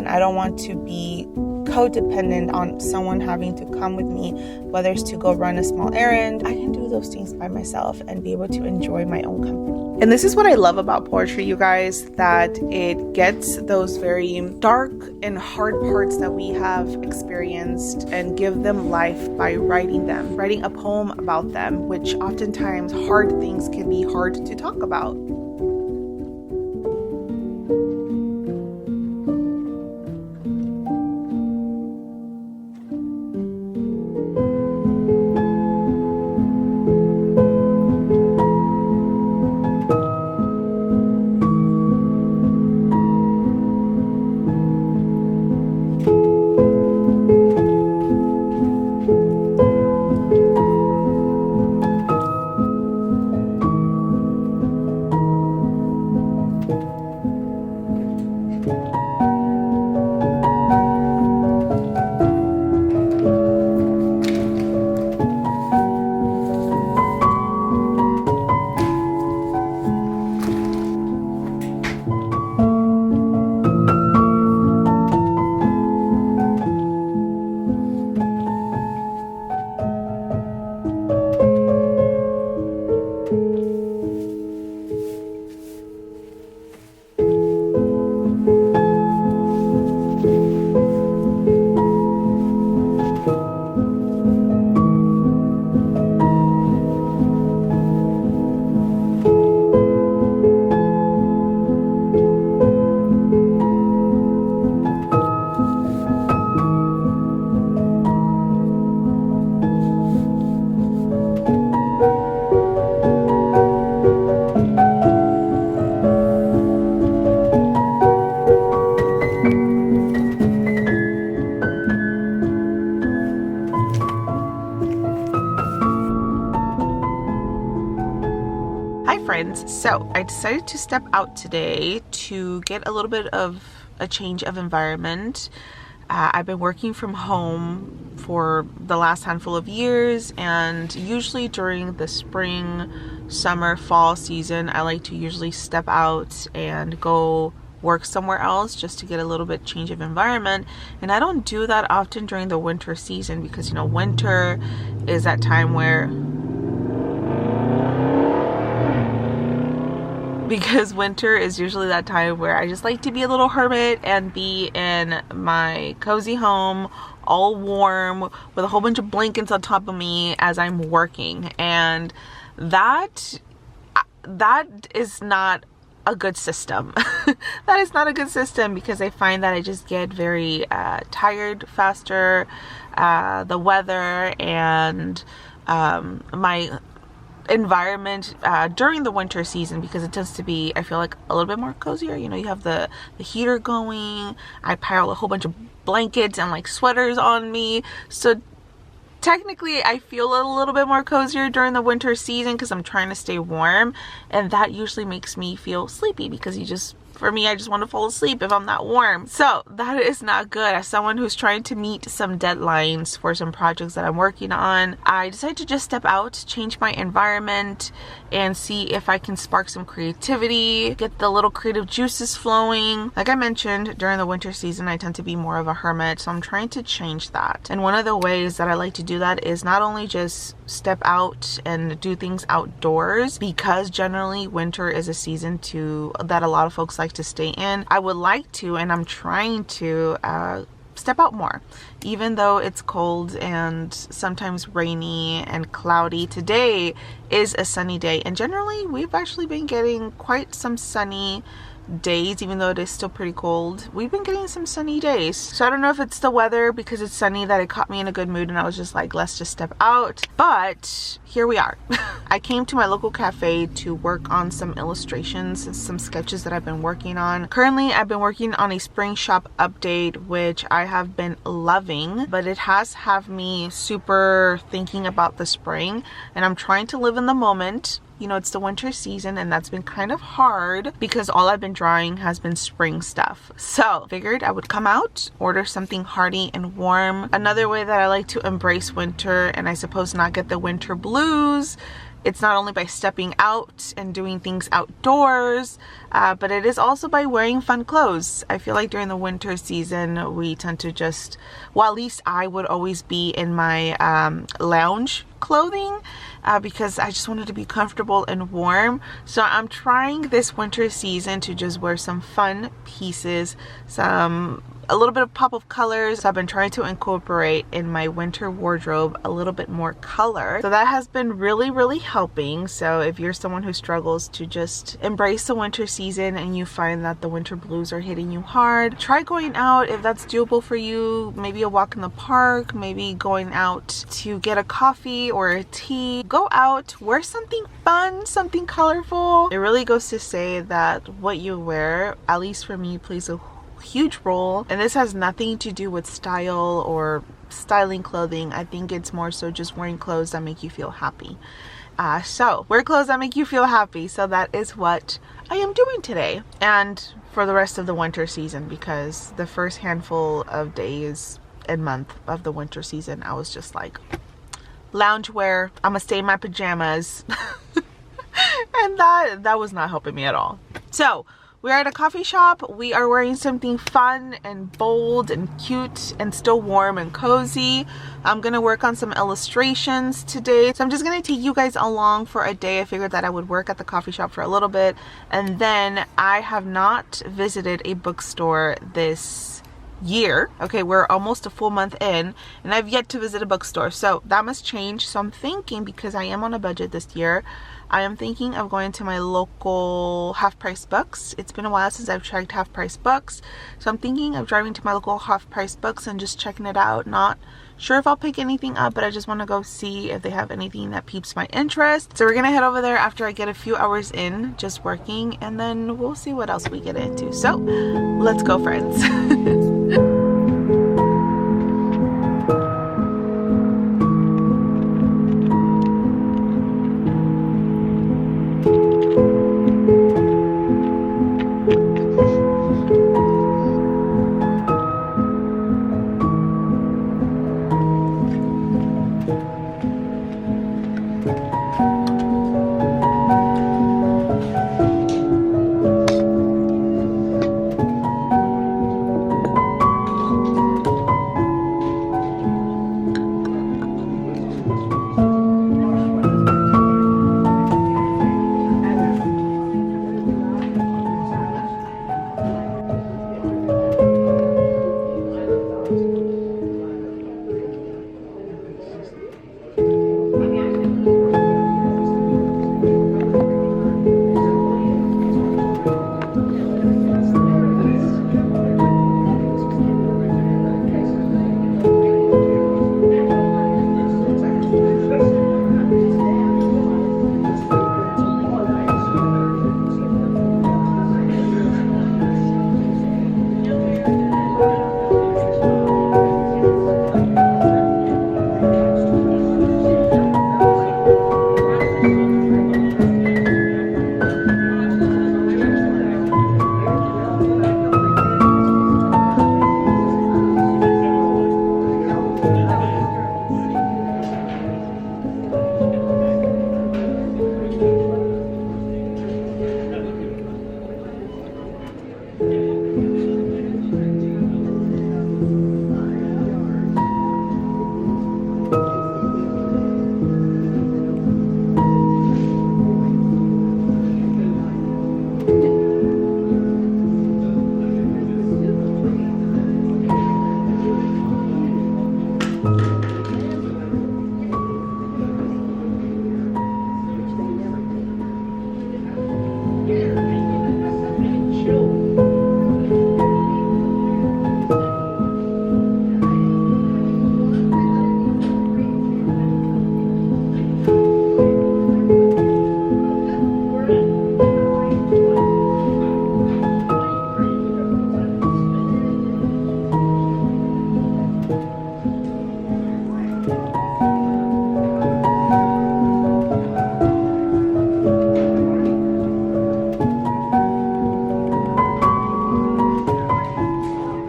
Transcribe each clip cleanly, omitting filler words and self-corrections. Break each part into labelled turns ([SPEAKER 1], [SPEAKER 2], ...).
[SPEAKER 1] and I don't want to be codependent on someone having to come with me, whether it's to go run a small errand. I can do those things by myself and be able to enjoy my own company. And this is what I love about poetry, you guys, that it gets those very dark and hard parts that we have experienced and give them life by writing them, writing a poem about them, which oftentimes hard things can be hard to talk about. So I decided to step out today to get a little bit of a change of environment. I've been working from home for the last handful of years, and usually during the spring, summer, fall season, I like to usually step out and go work somewhere else just to get a little bit change of environment. And I don't do that often during the winter season because, you know, winter is that time where winter is usually that time where I just like to be a little hermit and be in my cozy home, all warm, with a whole bunch of blankets on top of me as I'm working. And that is not a good system. That is not a good system because I find that I just get very tired faster. The weather and my environment during the winter season, because it tends to be, I feel like, a little bit more cozier. You know, you have the heater going, I pile a whole bunch of blankets and like sweaters on me, so technically I feel a little bit more cozier during the winter season because I'm trying to stay warm, and that usually makes me feel sleepy because for me, I just want to fall asleep if I'm not warm. So that is not good. As someone who's trying to meet some deadlines for some projects that I'm working on, I decided to just step out, change my environment, and see if I can spark some creativity, get the little creative juices flowing. Like I mentioned, during the winter season, I tend to be more of a hermit, so I'm trying to change that. And one of the ways that I like to do that is not only just step out and do things outdoors, because generally winter is a season that a lot of folks like to stay in. I would like to, and I'm trying to step out more, even though it's cold and sometimes rainy and cloudy. Today is a sunny day, and generally we've actually been getting quite some sunny days, even though it is still pretty cold. We've been getting some sunny days, so I don't know if it's the weather because it's sunny that it caught me in a good mood and I was just like, let's just step out. But here we are. I came to my local cafe to work on some illustrations and some sketches that I've been working on. Currently I've been working on a spring shop update, which I have been loving, but it has have me super thinking about the spring, and I'm trying to live in the moment. You know, it's the winter season, and that's been kind of hard because all I've been drawing has been spring stuff. So figured I would come out, order something hearty and warm. Another way that I like to embrace winter, and I suppose not get the winter blues, It's not only by stepping out and doing things outdoors, but it is also by wearing fun clothes. I feel like during the winter season, we tend to just, well, at least I would always be in my lounge clothing because I just wanted to be comfortable and warm. So I'm trying this winter season to just wear some fun pieces, a little bit of pop of colors. So I've been trying to incorporate in my winter wardrobe a little bit more color. So that has been really helping. So if you're someone who struggles to just embrace the winter season and you find that the winter blues are hitting you hard, try going out if that's doable for you. Maybe a walk in the park, maybe going out to get a coffee or a tea. Go out, wear something fun, something colorful. It really goes to say that what you wear, at least for me, plays a huge role, and this has nothing to do with style or styling clothing. I think it's more so just wearing clothes that make you feel happy. So wear clothes that make you feel happy. So that is what I am doing today and for the rest of the winter season, because the first handful of days and month of the winter season I was just like, loungewear, I'm gonna stay in my pajamas. And that was not helping me at all. So we're at a coffee shop. We are wearing something fun and bold and cute and still warm and cozy. I'm gonna work on some illustrations today. So I'm just gonna take you guys along for a day. I figured that I would work at the coffee shop for a little bit. And then I have not visited a bookstore this year. Okay, we're almost a full month in and I've yet to visit a bookstore. So that must change. So I'm thinking, because I am on a budget this year, I am thinking of going to my local half-price books. It's been a while since I've checked half-price books. So I'm thinking of driving to my local half-price books and just checking it out. Not sure if I'll pick anything up, but I just want to go see if they have anything that piques my interest. So we're gonna head over there after I get a few hours in just working, and then we'll see what else we get into. So let's go, friends.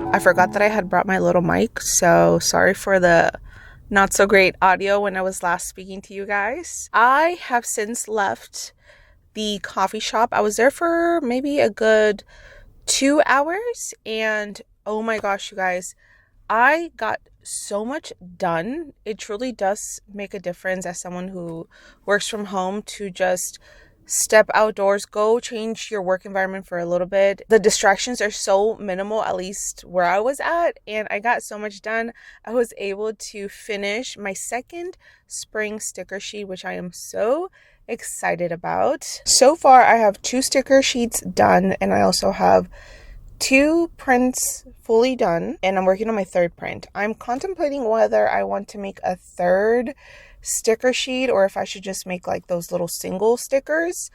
[SPEAKER 1] I forgot that I had brought my little mic, so sorry for the Not so great audio when I was last speaking to you guys. I have since left the coffee shop. I was there for maybe a good 2 hours, and oh my gosh, you guys, I got so much done. It truly does make a difference as someone who works from home to just step outdoors, go change your work environment for a little bit. The distractions are so minimal, at least where I was at, and I got so much done. I was able to finish my second spring sticker sheet, which I am so excited about. So far, I have 2 sticker sheets done, and I also have 2 prints fully done, and I'm working on my 3rd print. I'm contemplating whether I want to make a 3rd sticker sheet or if I should just make like those little single stickers.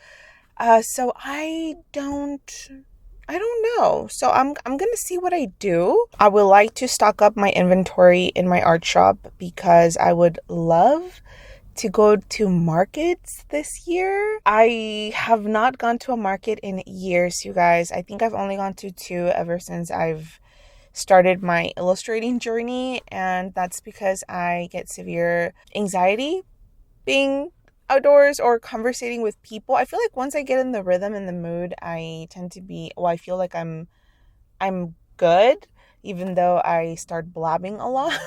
[SPEAKER 1] So I don't know. So I'm gonna see what I do. I would like to stock up my inventory in my art shop because I would love to go to markets this year. I have not gone to a market in years, you guys. I think I've only gone to 2 ever since I've started my illustrating journey, and that's because I get severe anxiety being outdoors or conversating with people. I feel like once I get in the rhythm and the mood, I tend to be, I feel like I'm good, even though I start blabbing a lot.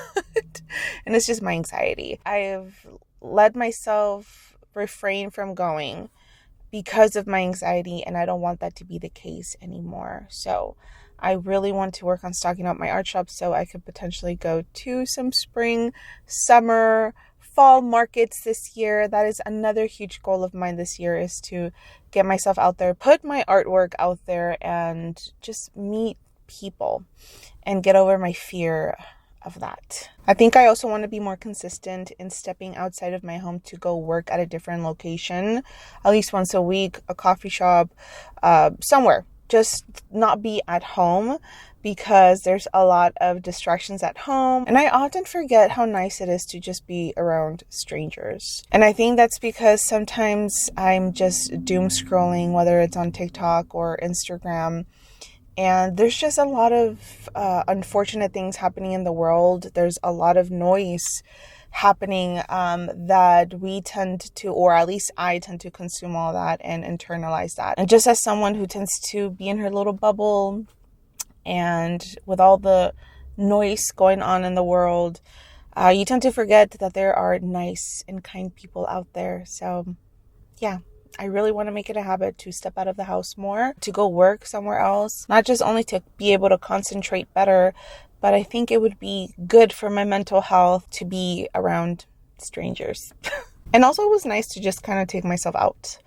[SPEAKER 1] And it's just my anxiety. I've let myself refrain from going because of my anxiety, and I don't want that to be the case anymore. So I really want to work on stocking up my art shop so I could potentially go to some spring, summer, fall markets this year. That is another huge goal of mine this year, is to get myself out there, put my artwork out there, and just meet people and get over my fear of that. I think I also want to be more consistent in stepping outside of my home to go work at a different location, at least once a week, a coffee shop, somewhere. Just not be at home, because there's a lot of distractions at home. And I often forget how nice it is to just be around strangers. And I think that's because sometimes I'm just doom scrolling, whether it's on TikTok or Instagram. And there's just a lot of unfortunate things happening in the world. There's a lot of noise happening that we tend to, or at least I tend to consume all that and internalize that. And just as someone who tends to be in her little bubble, and with all the noise going on in the world, you tend to forget that there are nice and kind people out there. So yeah, I really want to make it a habit to step out of the house more, to go work somewhere else, not just only to be able to concentrate better, but I think it would be good for my mental health to be around strangers. And also it was nice to just kind of take myself out.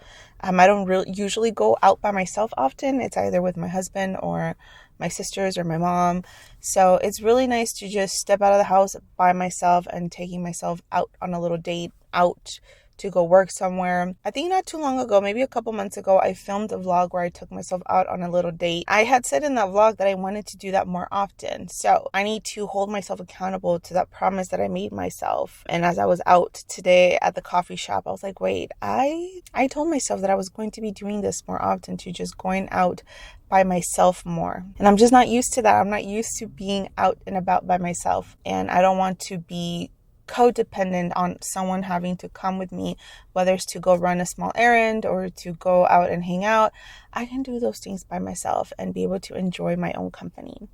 [SPEAKER 1] I don't usually go out by myself often. It's either with my husband or my sisters or my mom. So it's really nice to just step out of the house by myself and taking myself out on a little date out to go work somewhere. I think not too long ago, maybe a couple months ago, I filmed a vlog where I took myself out on a little date. I had said in that vlog that I wanted to do that more often. So I need to hold myself accountable to that promise that I made myself. And as I was out today at the coffee shop, I was like, wait, I told myself that I was going to be doing this more often, to just going out by myself more. And I'm just not used to that. I'm not used to being out and about by myself. And I don't want to be codependent on someone having to come with me, whether it's to go run a small errand or to go out and hang out. I can do those things by myself and be able to enjoy my own company.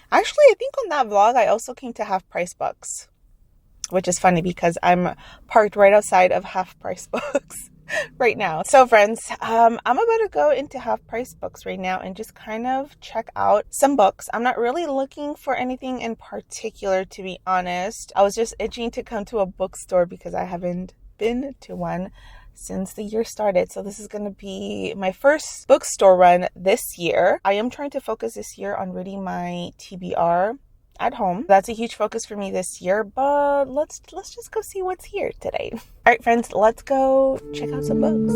[SPEAKER 1] Actually, I think on that vlog, I also came to Half Price Books, which is funny because I'm parked right outside of Half Price Books right now. So friends, I'm about to go into Half Price Books right now and just kind of check out some books. I'm not really looking for anything in particular, to be honest. I was just itching to come to a bookstore because I haven't been to one since the year started. So this is going to be my first bookstore run this year. I am trying to focus this year on reading my TBR at home. That's a huge focus for me this year, but let's just go see what's here today. All right, friends, let's go check out some books.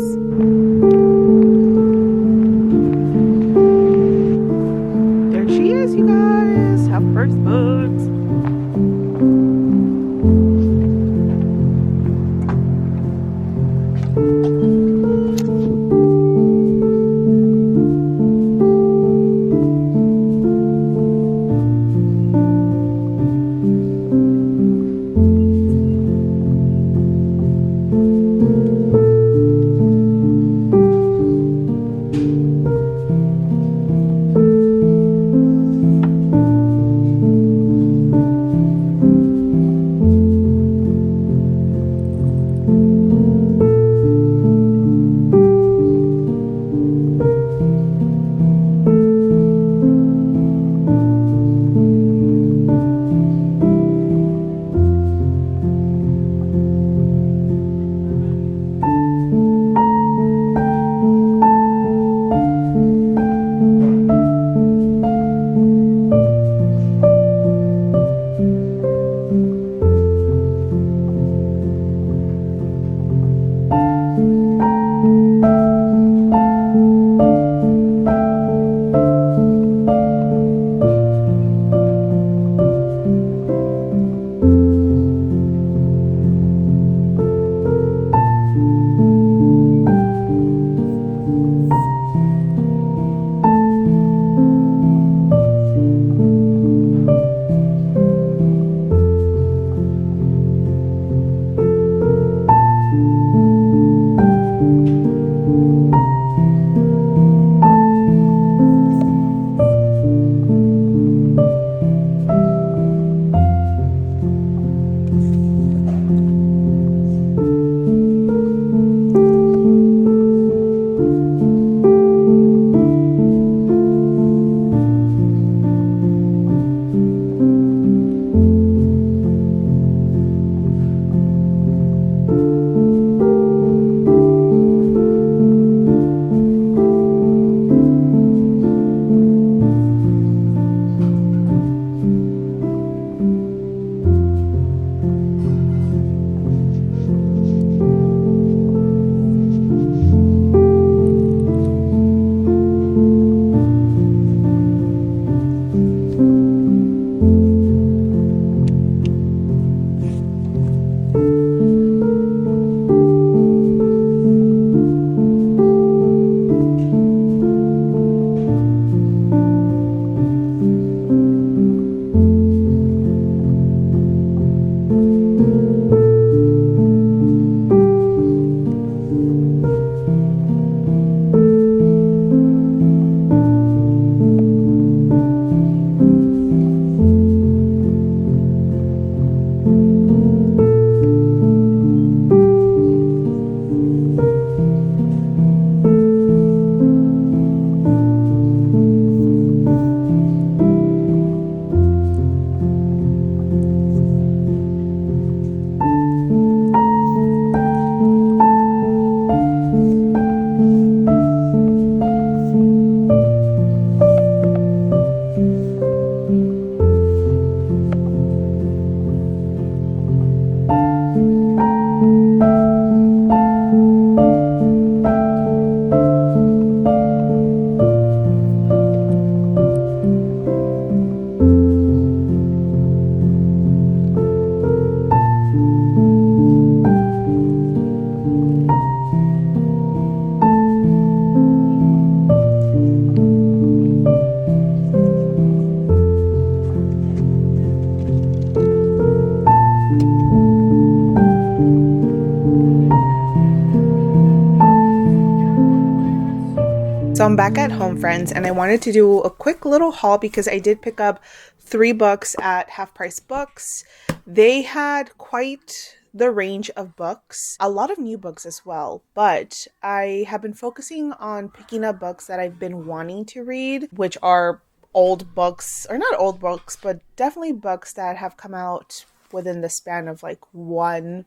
[SPEAKER 1] There she is, you guys. Half Price Books. So I'm back at home, friends, and I wanted to do a quick little haul because I did pick up 3 books at Half Price Books. They had quite the range of books, a lot of new books as well, but I have been focusing on picking up books that I've been wanting to read, which are old books, or not old books, but definitely books that have come out within the span of like 1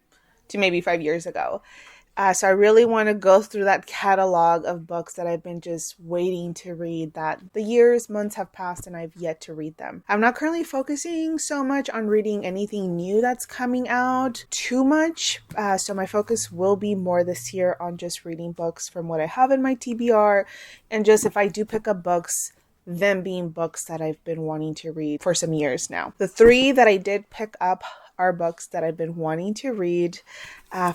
[SPEAKER 1] to maybe 5 years ago. So I really want to go through that catalog of books that I've been just waiting to read, that the years, months have passed and I've yet to read them. I'm not currently focusing so much on reading anything new that's coming out too much. So my focus will be more this year on just reading books from what I have in my TBR, and just if I do pick up books, them being books that I've been wanting to read for some years now. The 3 that I did pick up are books that I've been wanting to read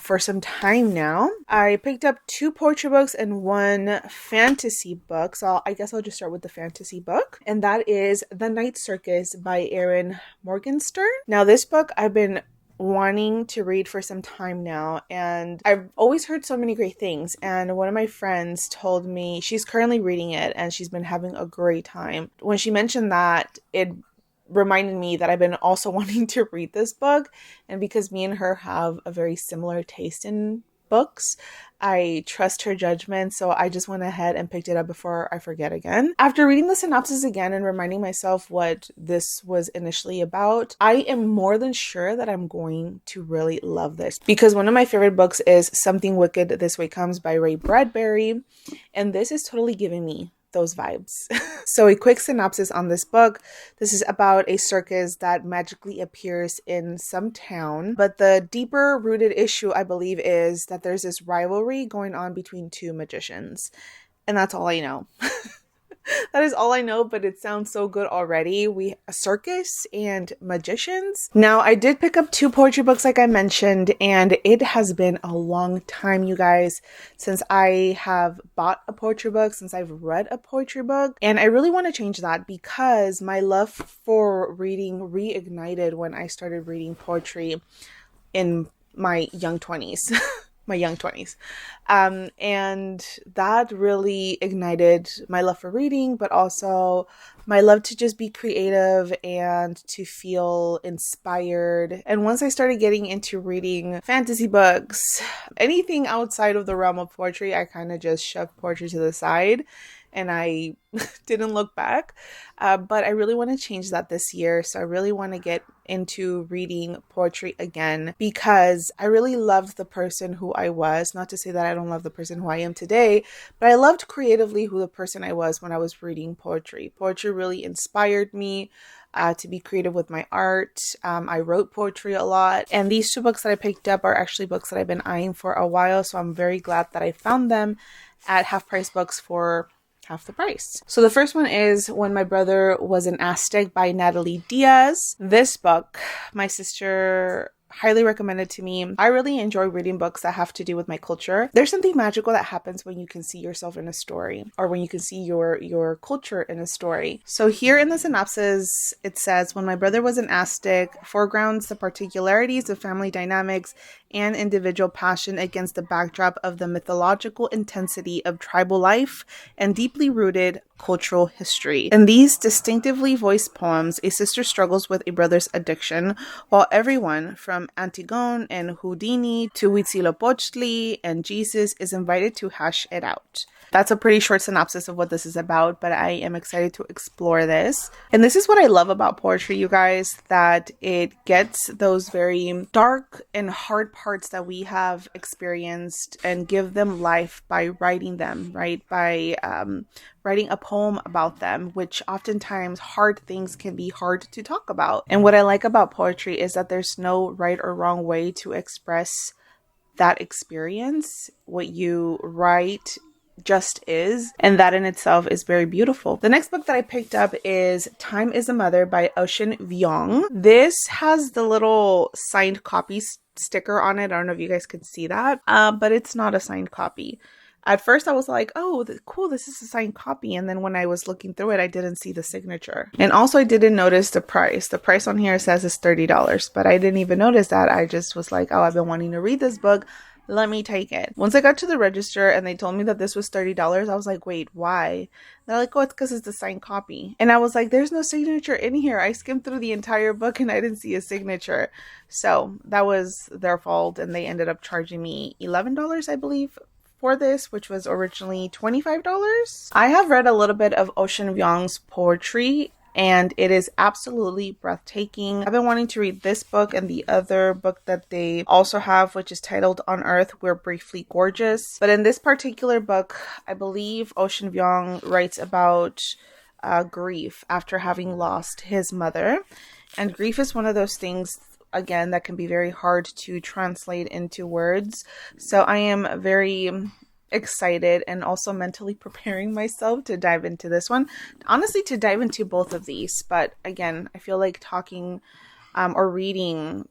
[SPEAKER 1] for some time now. I picked up 2 poetry books and 1 fantasy book. So I guess I'll just start with the fantasy book. And that is The Night Circus by Erin Morgenstern. Now this book I've been wanting to read for some time now, and I've always heard so many great things, and one of my friends told me she's currently reading it and she's been having a great time. When she mentioned that, it reminded me that I've been also wanting to read this book, and because me and her have a very similar taste in books, I trust her judgment, so I just went ahead and picked it up before I forget again. After reading the synopsis again and reminding myself what this was initially about, I am more than sure that I'm going to really love this, because one of my favorite books is Something Wicked This Way Comes by Ray Bradbury, and this is totally giving me those vibes. So a quick synopsis on this book. This is about a circus that magically appears in some town, but the deeper rooted issue, I believe, is that there's this rivalry going on between 2 magicians. And that's all I know. That is all I know, but it sounds so good already. A circus and magicians. Now, I did pick up 2 poetry books like I mentioned, and it has been a long time, you guys, since I have bought a poetry book, since I've read a poetry book. And I really want to change that because my love for reading reignited when I started reading poetry in my young 20s. My young 20s. And that really ignited my love for reading, but also my love to just be creative and to feel inspired. And once I started getting into reading fantasy books, anything outside of the realm of poetry, I kind of just shoved poetry to the side and I didn't look back. But I really want to change that this year. So I really want to get into reading poetry again because I really loved the person who I was. Not to say that I don't love the person who I am today, but I loved creatively who the person I was when I was reading poetry. Poetry really inspired me to be creative with my art. I wrote poetry a lot, and these 2 books that I picked up are actually books that I've been eyeing for a while. So I'm very glad that I found them at Half Price Books for half the price. So the first one is When My Brother Was an Aztec by Natalie Diaz. This book, my sister highly recommended to me. I really enjoy reading books that have to do with my culture. There's something magical that happens when you can see yourself in a story, or when you can see your culture in a story. So here in the synopsis, it says, when my brother was an Aztec, foregrounds the particularities of family dynamics and individual passion against the backdrop of the mythological intensity of tribal life and deeply rooted cultural history. In these distinctively voiced poems, a sister struggles with a brother's addiction, while everyone from Antigone and Houdini to Huitzilopochtli and Jesus is invited to hash it out. That's a pretty short synopsis of what this is about, but I am excited to explore this. And this is what I love about poetry, you guys, that it gets those very dark and hard parts that we have experienced and give them life by writing them, right? By writing a poem about them, which oftentimes hard things can be hard to talk about. And what I like about poetry is that there's no right or wrong way to express that experience. What you write just is, and that in itself is very beautiful. The next book that I picked up is Time is a Mother by Ocean Vuong. This has the little signed copy sticker on it. I don't know if you guys could see that, but it's not a signed copy. At first I was like, oh, cool, this is a signed copy. And then when I was looking through it, I didn't see the signature. And also I didn't notice the price. The price on here says it's $30, but I didn't even notice that. I just was like, oh, I've been wanting to read this book. let me take it. Once I got to the register and they told me that this was $30, I was like, wait, why? They're like, oh, it's because it's a signed copy. And I was like, there's no signature in here. I skimmed through the entire book and I didn't see a signature. So that was their fault, and they ended up charging me $11, I believe, for this, which was originally $25. I have read a little bit of Ocean Vuong's poetry, and it is absolutely breathtaking. I've been wanting to read this book and the other book that they also have, which is titled On Earth We're Briefly Gorgeous. But in this particular book, I believe Ocean Vuong writes about grief after having lost his mother. And grief is one of those things, again, that can be very hard to translate into words. So I am very excited and also mentally preparing myself to dive into this one. Honestly, to dive into both of these. But again, I feel like talking or reading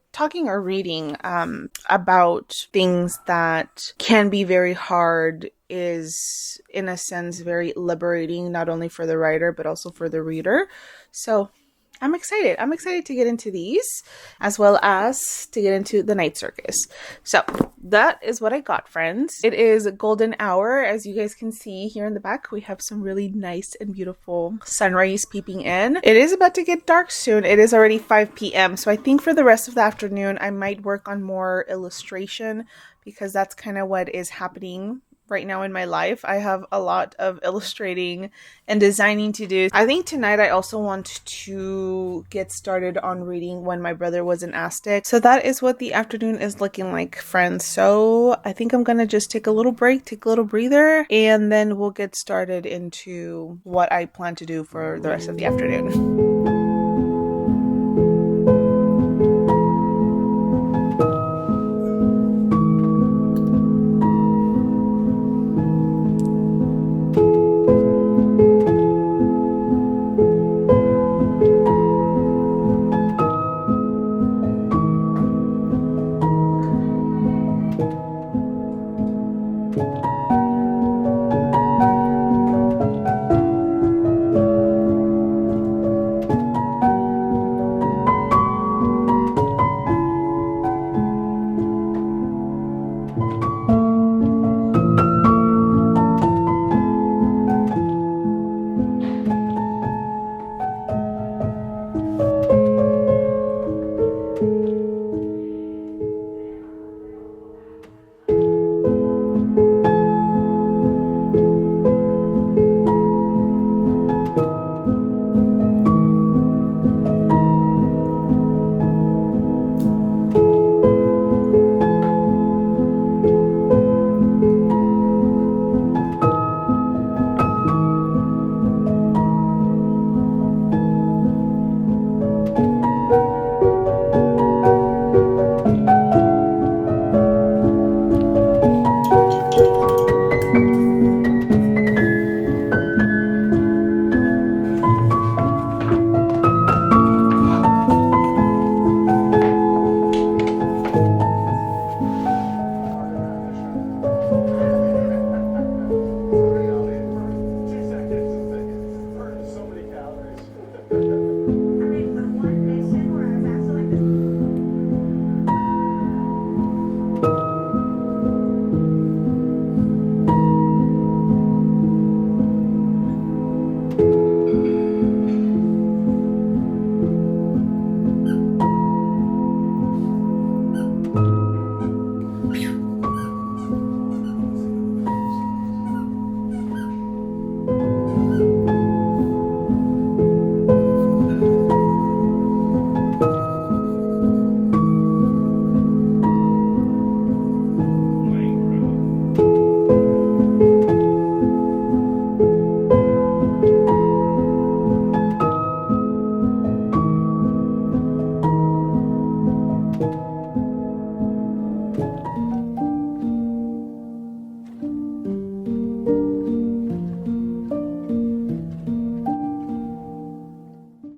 [SPEAKER 1] about things that can be very hard is, in a sense, very liberating, not only for the writer, but also for the reader. So I'm excited. I'm excited to get into these, as well as to get into the Night Circus. So that is what I got, friends. It is golden hour. As you guys can see here in the back, we have some really nice and beautiful sunrise peeping in. It is about to get dark soon. It is already 5 p.m. So I think for the rest of the afternoon, I might work on more illustration, because that's kind of what is happening right now in my life. I have a lot of illustrating and designing to do. I think tonight I also want to get started on reading When My Brother Was an Aztec. So that is what the afternoon is looking like, friends. So I think I'm gonna just take a little break, take a little breather, and then we'll get started into what I plan to do for the rest of the afternoon.